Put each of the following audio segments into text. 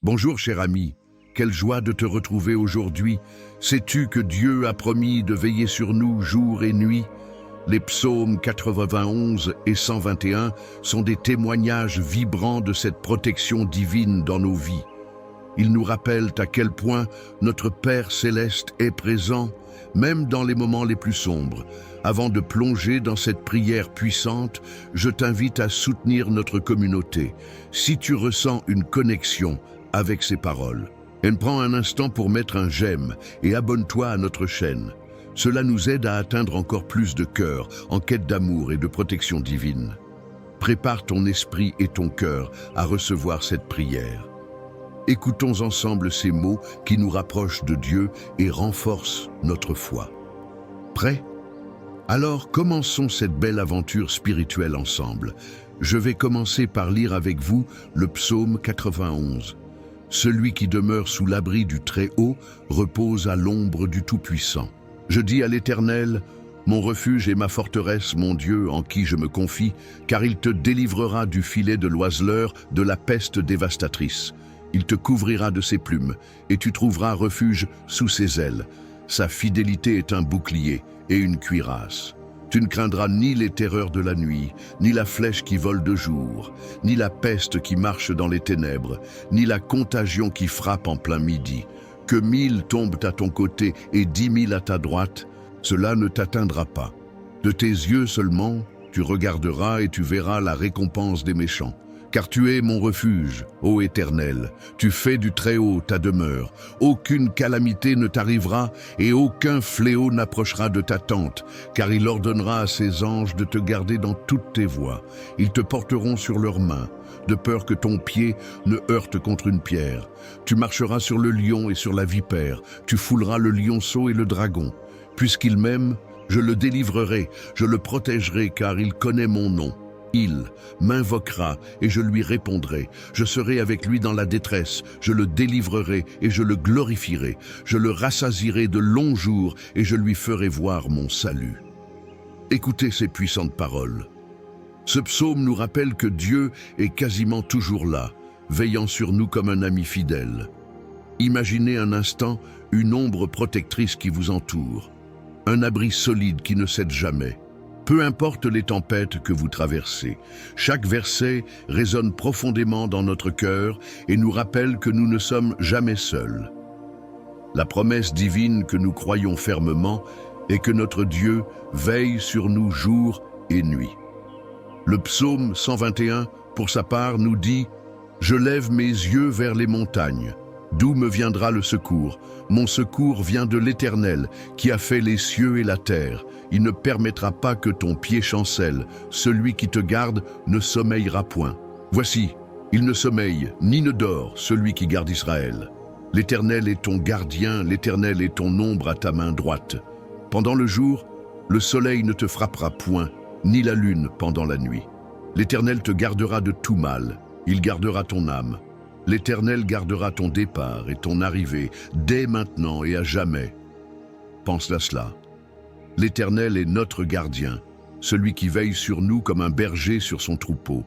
Bonjour cher ami, quelle joie de te retrouver aujourd'hui. Sais-tu que Dieu a promis de veiller sur nous jour et nuit? Les psaumes 91 et 121 sont des témoignages vibrants de cette protection divine dans nos vies. Ils nous rappellent à quel point notre Père céleste est présent, même dans les moments les plus sombres. Avant de plonger dans cette prière puissante, je t'invite à soutenir notre communauté. Si tu ressens une connexion avec ces paroles, prends un instant pour mettre un j'aime et abonne-toi à notre chaîne. Cela nous aide à atteindre encore plus de cœurs en quête d'amour et de protection divine. Prépare ton esprit et ton cœur à recevoir cette prière. Écoutons ensemble ces mots qui nous rapprochent de Dieu et renforcent notre foi. Prêt? Alors commençons cette belle aventure spirituelle ensemble. Je vais commencer par lire avec vous le psaume 91. Celui qui demeure sous l'abri du Très-Haut repose à l'ombre du Tout-Puissant. Je dis à l'Éternel, mon refuge et ma forteresse, mon Dieu, en qui je me confie, car il te délivrera du filet de l'oiseleur, de la peste dévastatrice. Il te couvrira de ses plumes, et tu trouveras refuge sous ses ailes. Sa fidélité est un bouclier et une cuirasse. Tu ne craindras ni les terreurs de la nuit, ni la flèche qui vole de jour, ni la peste qui marche dans les ténèbres, ni la contagion qui frappe en plein midi. Que 1000 tombent à ton côté et 10 000 à ta droite, cela ne t'atteindra pas. De tes yeux seulement, tu regarderas et tu verras la récompense des méchants. Car tu es mon refuge, ô Éternel, tu fais du Très-Haut ta demeure. Aucune calamité ne t'arrivera et aucun fléau n'approchera de ta tente, car il ordonnera à ses anges de te garder dans toutes tes voies. Ils te porteront sur leurs mains, de peur que ton pied ne heurte contre une pierre. Tu marcheras sur le lion et sur la vipère, tu fouleras le lionceau et le dragon. Puisqu'il m'aime, je le délivrerai, je le protégerai, car il connaît mon nom. Il m'invoquera et je lui répondrai. Je serai avec lui dans la détresse, je le délivrerai et je le glorifierai. Je le rassasierai de longs jours et je lui ferai voir mon salut. Écoutez ces puissantes paroles. Ce psaume nous rappelle que Dieu est quasiment toujours là, veillant sur nous comme un ami fidèle. Imaginez un instant une ombre protectrice qui vous entoure, un abri solide qui ne cède jamais. Peu importe les tempêtes que vous traversez, chaque verset résonne profondément dans notre cœur et nous rappelle que nous ne sommes jamais seuls. La promesse divine que nous croyons fermement est que notre Dieu veille sur nous jour et nuit. Le psaume 121, pour sa part, nous dit « Je lève mes yeux vers les montagnes. D'où me viendra le secours? Mon secours vient de l'Éternel, qui a fait les cieux et la terre. Il ne permettra pas que ton pied chancelle. Celui qui te garde ne sommeillera point. Voici, il ne sommeille ni ne dort, celui qui garde Israël. L'Éternel est ton gardien, l'Éternel est ton ombre à ta main droite. Pendant le jour, le soleil ne te frappera point, ni la lune pendant la nuit. L'Éternel te gardera de tout mal, il gardera ton âme. L'Éternel gardera ton départ et ton arrivée, dès maintenant et à jamais. Pense à cela. L'Éternel est notre gardien, celui qui veille sur nous comme un berger sur son troupeau.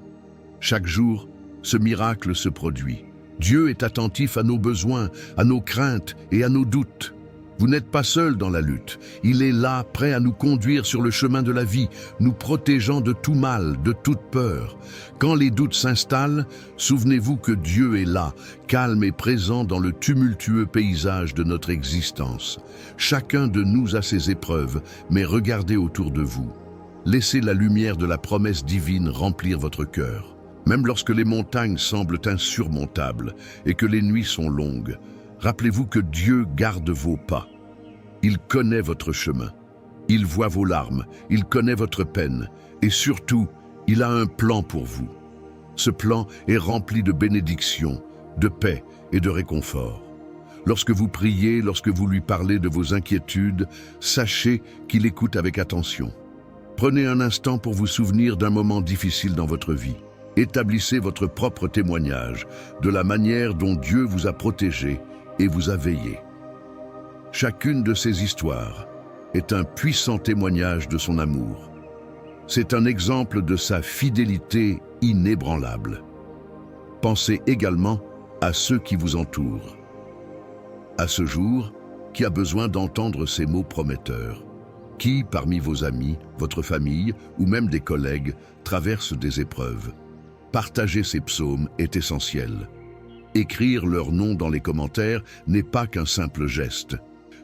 Chaque jour, ce miracle se produit. Dieu est attentif à nos besoins, à nos craintes et à nos doutes. Vous n'êtes pas seul dans la lutte. Il est là, prêt à nous conduire sur le chemin de la vie, nous protégeant de tout mal, de toute peur. Quand les doutes s'installent, souvenez-vous que Dieu est là, calme et présent dans le tumultueux paysage de notre existence. Chacun de nous a ses épreuves, mais regardez autour de vous. Laissez la lumière de la promesse divine remplir votre cœur. Même lorsque les montagnes semblent insurmontables et que les nuits sont longues, rappelez-vous que Dieu garde vos pas. Il connaît votre chemin. Il voit vos larmes. Il connaît votre peine. Et surtout, il a un plan pour vous. Ce plan est rempli de bénédictions, de paix et de réconfort. Lorsque vous priez, lorsque vous lui parlez de vos inquiétudes, sachez qu'il écoute avec attention. Prenez un instant pour vous souvenir d'un moment difficile dans votre vie. Établissez votre propre témoignage de la manière dont Dieu vous a protégé et vous a veillé. Chacune de ces histoires est un puissant témoignage de son amour. C'est un exemple de sa fidélité inébranlable. Pensez également à ceux qui vous entourent. À ce jour, qui a besoin d'entendre ces mots prometteurs? Qui, parmi vos amis, votre famille ou même des collègues, traverse des épreuves? Partager ces psaumes est essentiel. Écrire leur nom dans les commentaires n'est pas qu'un simple geste.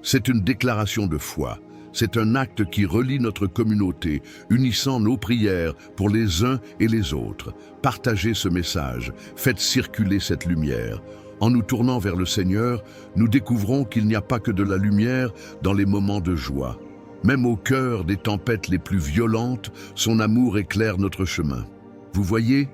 C'est une déclaration de foi. C'est un acte qui relie notre communauté, unissant nos prières pour les uns et les autres. Partagez ce message, faites circuler cette lumière. En nous tournant vers le Seigneur, nous découvrons qu'il n'y a pas que de la lumière dans les moments de joie. Même au cœur des tempêtes les plus violentes, son amour éclaire notre chemin. Vous voyez,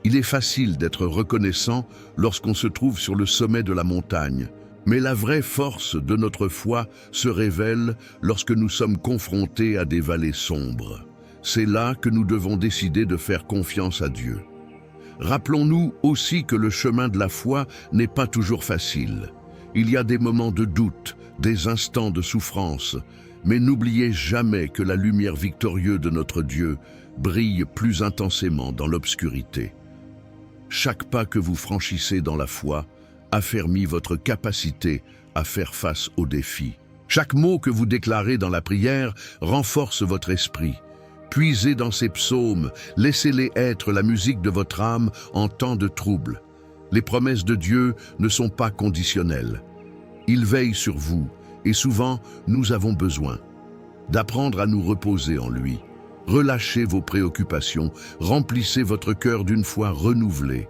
il est facile d'être reconnaissant lorsqu'on se trouve sur le sommet de la montagne. Mais la vraie force de notre foi se révèle lorsque nous sommes confrontés à des vallées sombres. C'est là que nous devons décider de faire confiance à Dieu. Rappelons-nous aussi que le chemin de la foi n'est pas toujours facile. Il y a des moments de doute, des instants de souffrance, mais n'oubliez jamais que la lumière victorieuse de notre Dieu brille plus intensément dans l'obscurité. Chaque pas que vous franchissez dans la foi affermit votre capacité à faire face aux défis. Chaque mot que vous déclarez dans la prière renforce votre esprit. Puisez dans ces psaumes, laissez-les être la musique de votre âme en temps de trouble. Les promesses de Dieu ne sont pas conditionnelles. Il veille sur vous et souvent nous avons besoin d'apprendre à nous reposer en lui. Relâchez vos préoccupations, remplissez votre cœur d'une foi renouvelée.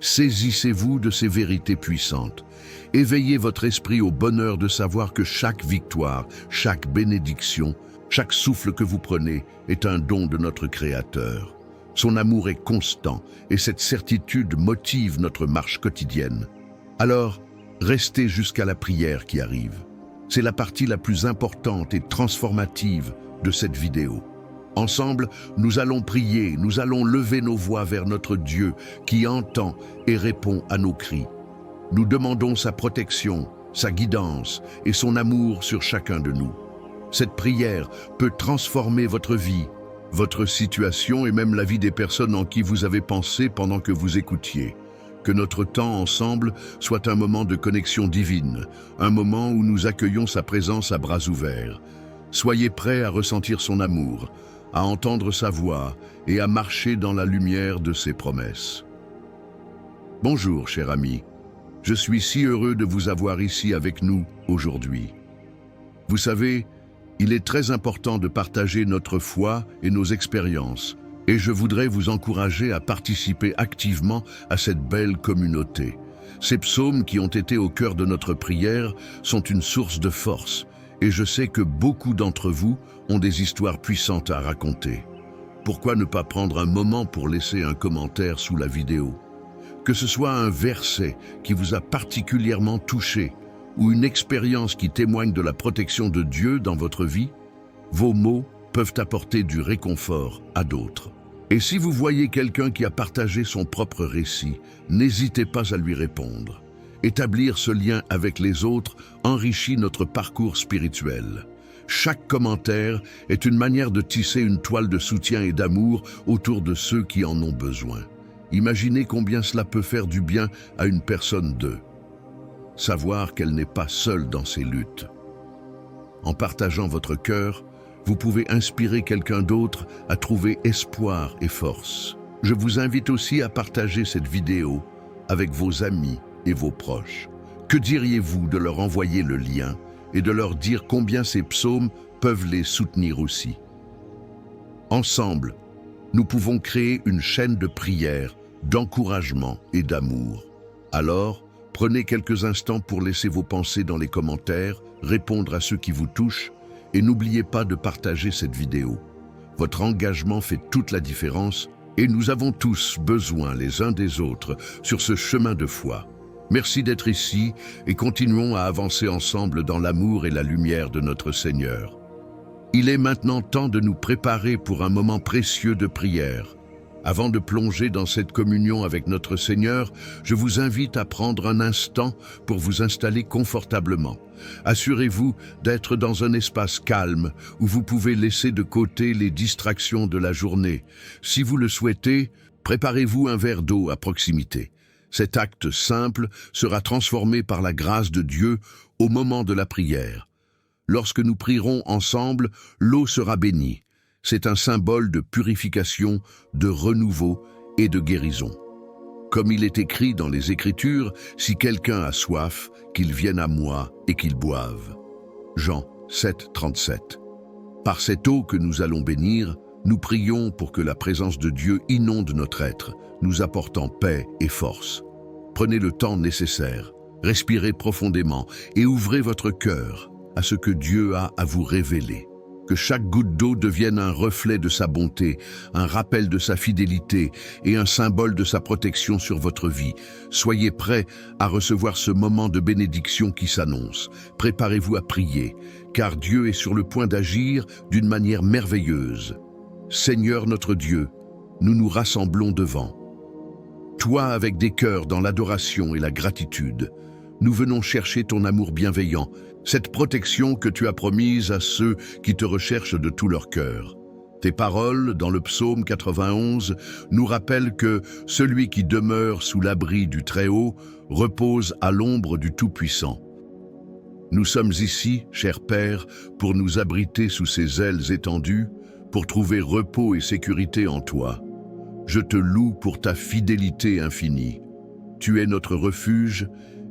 Saisissez-vous de ces vérités puissantes. Éveillez votre esprit au bonheur de savoir que chaque victoire, chaque bénédiction, chaque souffle que vous prenez est un don de notre Créateur. Son amour est constant et cette certitude motive notre marche quotidienne. Alors, restez jusqu'à la prière qui arrive. C'est la partie la plus importante et transformative de cette vidéo. Ensemble, nous allons prier, nous allons lever nos voix vers notre Dieu qui entend et répond à nos cris. Nous demandons sa protection, sa guidance et son amour sur chacun de nous. Cette prière peut transformer votre vie, votre situation et même la vie des personnes en qui vous avez pensé pendant que vous écoutiez. Que notre temps ensemble soit un moment de connexion divine, un moment où nous accueillons sa présence à bras ouverts. Soyez prêts à ressentir son amour, à entendre sa voix et à marcher dans la lumière de ses promesses. Bonjour, cher ami. Je suis si heureux de vous avoir ici avec nous aujourd'hui. Vous savez, il est très important de partager notre foi et nos expériences, et je voudrais vous encourager à participer activement à cette belle communauté. Ces psaumes qui ont été au cœur de notre prière sont une source de force, et je sais que beaucoup d'entre vous ont des histoires puissantes à raconter. Pourquoi ne pas prendre un moment pour laisser un commentaire sous la vidéo? Que ce soit un verset qui vous a particulièrement touché ou une expérience qui témoigne de la protection de Dieu dans votre vie, vos mots peuvent apporter du réconfort à d'autres. Et si vous voyez quelqu'un qui a partagé son propre récit, n'hésitez pas à lui répondre. Établir ce lien avec les autres enrichit notre parcours spirituel. Chaque commentaire est une manière de tisser une toile de soutien et d'amour autour de ceux qui en ont besoin. Imaginez combien cela peut faire du bien à une personne d'eux. Savoir qu'elle n'est pas seule dans ses luttes. En partageant votre cœur, vous pouvez inspirer quelqu'un d'autre à trouver espoir et force. Je vous invite aussi à partager cette vidéo avec vos amis et vos proches. Que diriez-vous de leur envoyer le lien et de leur dire combien ces psaumes peuvent les soutenir aussi? Ensemble, nous pouvons créer une chaîne de prière, d'encouragement et d'amour. Alors, prenez quelques instants pour laisser vos pensées dans les commentaires, répondre à ceux qui vous touchent et n'oubliez pas de partager cette vidéo. Votre engagement fait toute la différence et nous avons tous besoin les uns des autres sur ce chemin de foi. Merci d'être ici et continuons à avancer ensemble dans l'amour et la lumière de notre Seigneur. Il est maintenant temps de nous préparer pour un moment précieux de prière. Avant de plonger dans cette communion avec notre Seigneur, je vous invite à prendre un instant pour vous installer confortablement. Assurez-vous d'être dans un espace calme où vous pouvez laisser de côté les distractions de la journée. Si vous le souhaitez, préparez-vous un verre d'eau à proximité. Cet acte simple sera transformé par la grâce de Dieu au moment de la prière. Lorsque nous prierons ensemble, l'eau sera bénie. C'est un symbole de purification, de renouveau et de guérison. Comme il est écrit dans les Écritures, si quelqu'un a soif, qu'il vienne à moi et qu'il boive. Jean 7, 37. Par cette eau que nous allons bénir, nous prions pour que la présence de Dieu inonde notre être, nous apportant paix et force. Prenez le temps nécessaire, respirez profondément et ouvrez votre cœur à ce que Dieu a à vous révéler. Que chaque goutte d'eau devienne un reflet de sa bonté, un rappel de sa fidélité et un symbole de sa protection sur votre vie. Soyez prêts à recevoir ce moment de bénédiction qui s'annonce. Préparez-vous à prier, car Dieu est sur le point d'agir d'une manière merveilleuse. Seigneur notre Dieu, nous nous rassemblons devant toi avec des cœurs dans l'adoration et la gratitude. Nous venons chercher ton amour bienveillant, cette protection que tu as promise à ceux qui te recherchent de tout leur cœur. Tes paroles, dans le psaume 91, nous rappellent que celui qui demeure sous l'abri du Très-Haut repose à l'ombre du Tout-Puissant. Nous sommes ici, cher Père, pour nous abriter sous ses ailes étendues, pour trouver repos et sécurité en toi. Je te loue pour ta fidélité infinie. Tu es notre refuge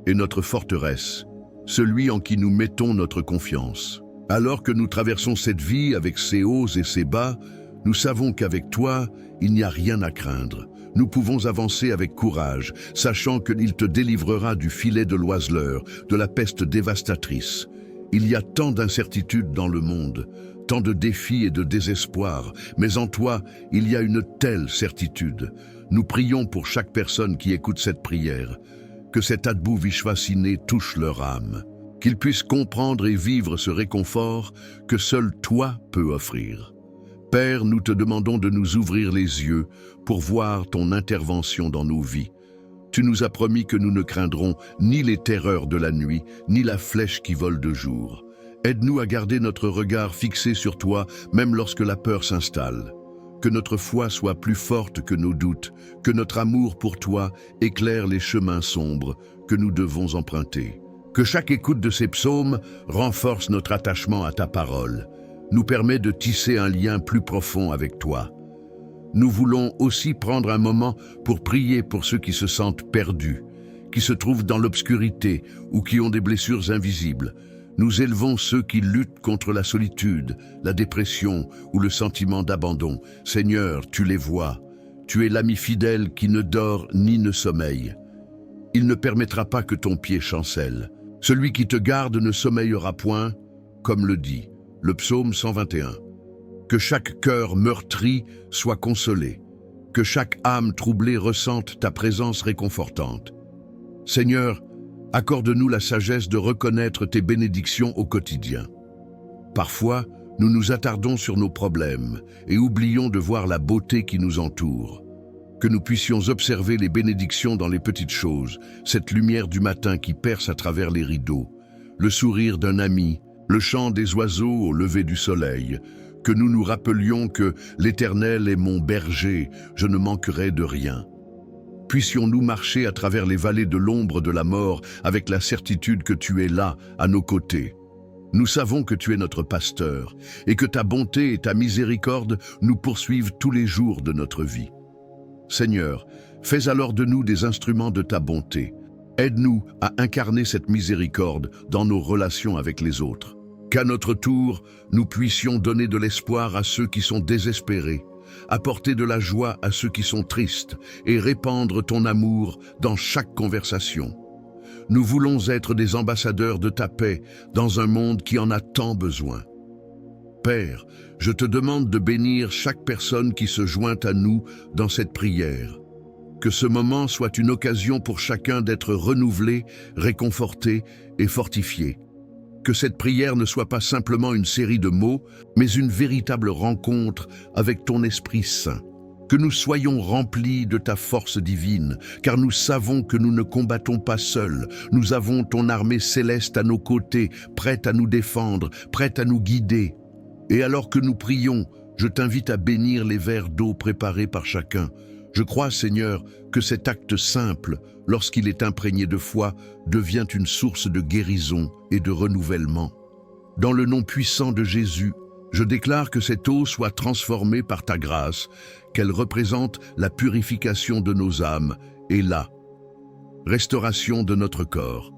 et notre forteresse, celui en qui nous mettons notre confiance. Alors que nous traversons cette vie avec ses hauts et ses bas, nous savons qu'avec toi, il n'y a rien à craindre. Nous pouvons avancer avec courage, sachant qu'il te délivrera du filet de l'oiseleur, de la peste dévastatrice. Il y a tant d'incertitudes dans le monde, tant de défis et de désespoir, mais en toi, il y a une telle certitude. Nous prions pour chaque personne qui écoute cette prière, que cet Adbu Vishvasine touche leur âme, qu'ils puissent comprendre et vivre ce réconfort que seul toi peux offrir. Père, nous te demandons de nous ouvrir les yeux pour voir ton intervention dans nos vies. Tu nous as promis que nous ne craindrons ni les terreurs de la nuit, ni la flèche qui vole de jour. Aide-nous à garder notre regard fixé sur toi, même lorsque la peur s'installe. Que notre foi soit plus forte que nos doutes, que notre amour pour toi éclaire les chemins sombres que nous devons emprunter. Que chaque écoute de ces psaumes renforce notre attachement à ta parole, nous permet de tisser un lien plus profond avec toi. Nous voulons aussi prendre un moment pour prier pour ceux qui se sentent perdus, qui se trouvent dans l'obscurité ou qui ont des blessures invisibles. Nous élevons ceux qui luttent contre la solitude, la dépression ou le sentiment d'abandon. Seigneur, tu les vois. Tu es l'ami fidèle qui ne dort ni ne sommeille. Il ne permettra pas que ton pied chancelle. Celui qui te garde ne sommeillera point, comme le dit le psaume 121. Que chaque cœur meurtri soit consolé. Que chaque âme troublée ressente ta présence réconfortante. Seigneur, accorde-nous la sagesse de reconnaître tes bénédictions au quotidien. Parfois, nous nous attardons sur nos problèmes et oublions de voir la beauté qui nous entoure. Que nous puissions observer les bénédictions dans les petites choses, cette lumière du matin qui perce à travers les rideaux, le sourire d'un ami, le chant des oiseaux au lever du soleil. Que nous nous rappelions que l'Éternel est mon berger, je ne manquerai de rien. Puissions-nous marcher à travers les vallées de l'ombre de la mort avec la certitude que tu es là, à nos côtés. Nous savons que tu es notre pasteur et que ta bonté et ta miséricorde nous poursuivent tous les jours de notre vie. Seigneur, fais alors de nous des instruments de ta bonté. Aide-nous à incarner cette miséricorde dans nos relations avec les autres. Qu'à notre tour, nous puissions donner de l'espoir à ceux qui sont désespérés, apporter de la joie à ceux qui sont tristes et répandre ton amour dans chaque conversation. Nous voulons être des ambassadeurs de ta paix dans un monde qui en a tant besoin. Père, je te demande de bénir chaque personne qui se joint à nous dans cette prière. Que ce moment soit une occasion pour chacun d'être renouvelé, réconforté et fortifié. Que cette prière ne soit pas simplement une série de mots, mais une véritable rencontre avec ton Esprit Saint. Que nous soyons remplis de ta force divine, car nous savons que nous ne combattons pas seuls. Nous avons ton armée céleste à nos côtés, prête à nous défendre, prête à nous guider. Et alors que nous prions, je t'invite à bénir les verres d'eau préparés par chacun. Je crois, Seigneur, que cet acte simple, lorsqu'il est imprégné de foi, devient une source de guérison et de renouvellement. Dans le nom puissant de Jésus, je déclare que cette eau soit transformée par ta grâce, qu'elle représente la purification de nos âmes et la restauration de notre corps.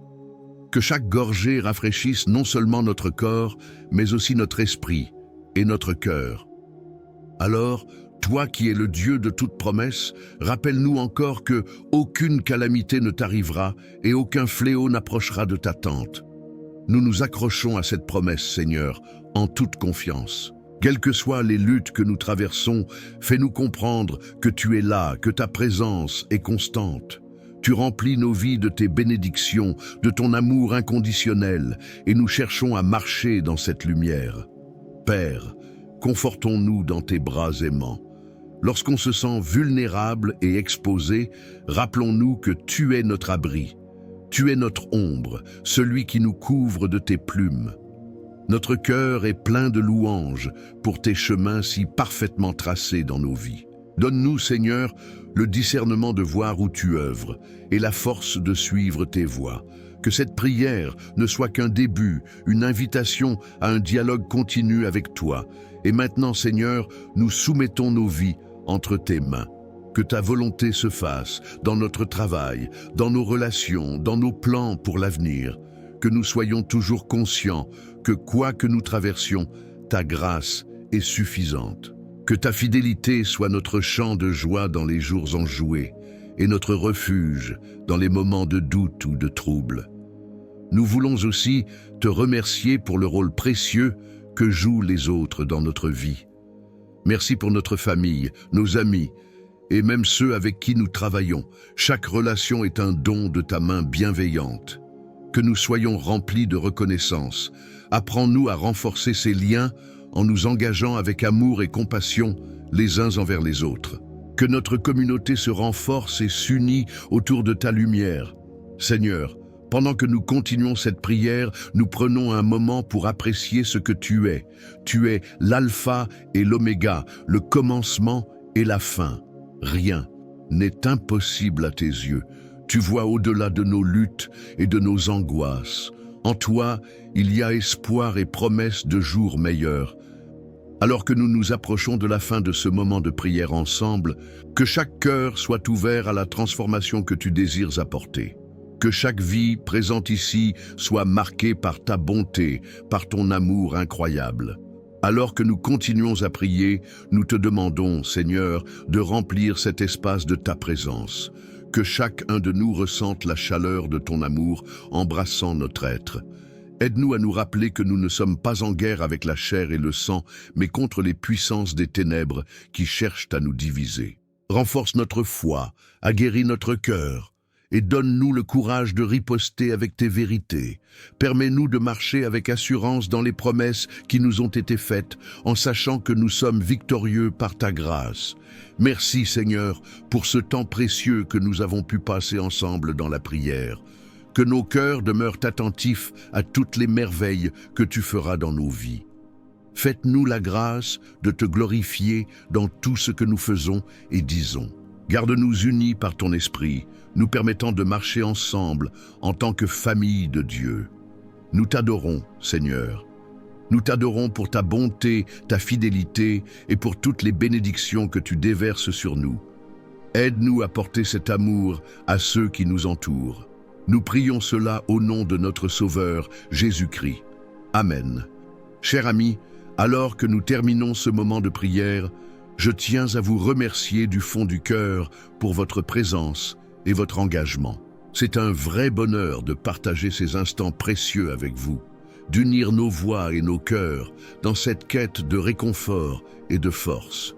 Que chaque gorgée rafraîchisse non seulement notre corps, mais aussi notre esprit et notre cœur. Alors, toi qui es le Dieu de toute promesse, rappelle-nous encore que aucune calamité ne t'arrivera et aucun fléau n'approchera de ta tente. Nous nous accrochons à cette promesse, Seigneur, en toute confiance. Quelles que soient les luttes que nous traversons, fais-nous comprendre que tu es là, que ta présence est constante. Tu remplis nos vies de tes bénédictions, de ton amour inconditionnel, et nous cherchons à marcher dans cette lumière. Père, confortons-nous dans tes bras aimants. Lorsqu'on se sent vulnérable et exposé, rappelons-nous que tu es notre abri. Tu es notre ombre, celui qui nous couvre de tes plumes. Notre cœur est plein de louanges pour tes chemins si parfaitement tracés dans nos vies. Donne-nous, Seigneur, le discernement de voir où tu œuvres et la force de suivre tes voies. Que cette prière ne soit qu'un début, une invitation à un dialogue continu avec toi. Et maintenant, Seigneur, nous soumettons nos vies entre tes mains. Que ta volonté se fasse dans notre travail, dans nos relations, dans nos plans pour l'avenir. Que nous soyons toujours conscients que quoi que nous traversions, ta grâce est suffisante. Que ta fidélité soit notre chant de joie dans les jours enjoués et notre refuge dans les moments de doute ou de trouble. Nous voulons aussi te remercier pour le rôle précieux que jouent les autres dans notre vie. Merci pour notre famille, nos amis et même ceux avec qui nous travaillons. Chaque relation est un don de ta main bienveillante. Que nous soyons remplis de reconnaissance. Apprends-nous à renforcer ces liens en nous engageant avec amour et compassion les uns envers les autres. Que notre communauté se renforce et s'unit autour de ta lumière. Seigneur, pendant que nous continuons cette prière, nous prenons un moment pour apprécier ce que tu es. Tu es l'alpha et l'oméga, le commencement et la fin. Rien n'est impossible à tes yeux. Tu vois au-delà de nos luttes et de nos angoisses. En toi, il y a espoir et promesse de jours meilleurs. Alors que nous nous approchons de la fin de ce moment de prière ensemble, que chaque cœur soit ouvert à la transformation que tu désires apporter. Que chaque vie présente ici soit marquée par ta bonté, par ton amour incroyable. Alors que nous continuons à prier, nous te demandons, Seigneur, de remplir cet espace de ta présence. Que chacun de nous ressente la chaleur de ton amour, embrassant notre être. Aide-nous à nous rappeler que nous ne sommes pas en guerre avec la chair et le sang, mais contre les puissances des ténèbres qui cherchent à nous diviser. Renforce notre foi, aguerris notre cœur, et donne-nous le courage de riposter avec tes vérités. Permets-nous de marcher avec assurance dans les promesses qui nous ont été faites, en sachant que nous sommes victorieux par ta grâce. Merci Seigneur pour ce temps précieux que nous avons pu passer ensemble dans la prière. Que nos cœurs demeurent attentifs à toutes les merveilles que tu feras dans nos vies. Faites-nous la grâce de te glorifier dans tout ce que nous faisons et disons. Garde-nous unis par ton esprit, nous permettant de marcher ensemble en tant que famille de Dieu. Nous t'adorons, Seigneur. Nous t'adorons pour ta bonté, ta fidélité et pour toutes les bénédictions que tu déverses sur nous. Aide-nous à porter cet amour à ceux qui nous entourent. Nous prions cela au nom de notre Sauveur, Jésus-Christ. Amen. Chers amis, alors que nous terminons ce moment de prière, je tiens à vous remercier du fond du cœur pour votre présence et votre engagement. C'est un vrai bonheur de partager ces instants précieux avec vous, d'unir nos voix et nos cœurs dans cette quête de réconfort et de force.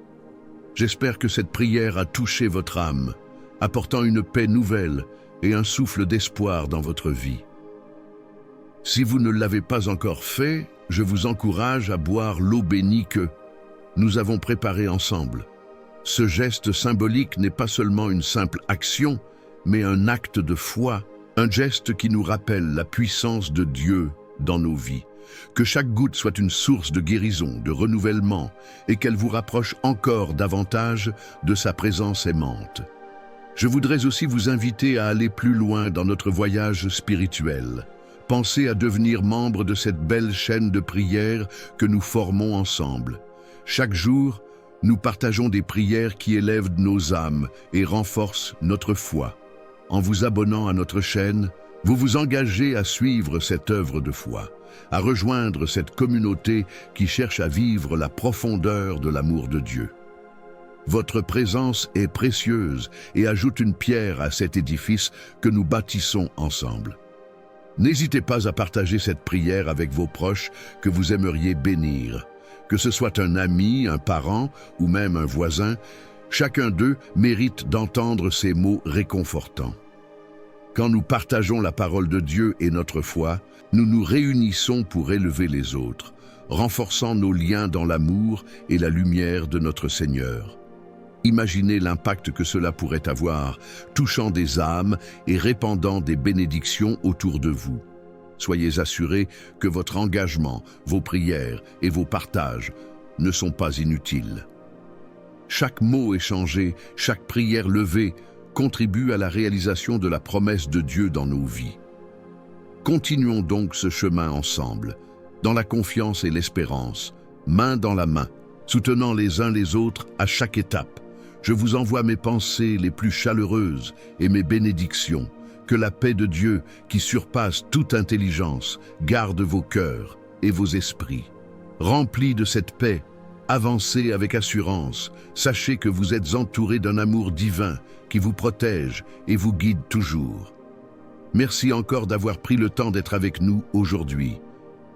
J'espère que cette prière a touché votre âme, apportant une paix nouvelle et un souffle d'espoir dans votre vie. Si vous ne l'avez pas encore fait, je vous encourage à boire l'eau bénie que nous avons préparée ensemble. Ce geste symbolique n'est pas seulement une simple action, mais un acte de foi, un geste qui nous rappelle la puissance de Dieu dans nos vies. Que chaque goutte soit une source de guérison, de renouvellement, et qu'elle vous rapproche encore davantage de sa présence aimante. Je voudrais aussi vous inviter à aller plus loin dans notre voyage spirituel. Pensez à devenir membre de cette belle chaîne de prières que nous formons ensemble. Chaque jour, nous partageons des prières qui élèvent nos âmes et renforcent notre foi. En vous abonnant à notre chaîne, vous vous engagez à suivre cette œuvre de foi, à rejoindre cette communauté qui cherche à vivre la profondeur de l'amour de Dieu. Votre présence est précieuse et ajoute une pierre à cet édifice que nous bâtissons ensemble. N'hésitez pas à partager cette prière avec vos proches que vous aimeriez bénir. Que ce soit un ami, un parent ou même un voisin, chacun d'eux mérite d'entendre ces mots réconfortants. Quand nous partageons la parole de Dieu et notre foi, nous nous réunissons pour élever les autres, renforçant nos liens dans l'amour et la lumière de notre Seigneur. Imaginez l'impact que cela pourrait avoir, touchant des âmes et répandant des bénédictions autour de vous. Soyez assurés que votre engagement, vos prières et vos partages ne sont pas inutiles. Chaque mot échangé, chaque prière levée contribue à la réalisation de la promesse de Dieu dans nos vies. Continuons donc ce chemin ensemble, dans la confiance et l'espérance, main dans la main, soutenant les uns les autres à chaque étape. Je vous envoie mes pensées les plus chaleureuses et mes bénédictions. Que la paix de Dieu, qui surpasse toute intelligence, garde vos cœurs et vos esprits. Remplis de cette paix, avancez avec assurance. Sachez que vous êtes entourés d'un amour divin qui vous protège et vous guide toujours. Merci encore d'avoir pris le temps d'être avec nous aujourd'hui.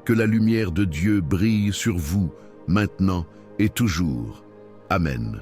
Que la lumière de Dieu brille sur vous, maintenant et toujours. Amen.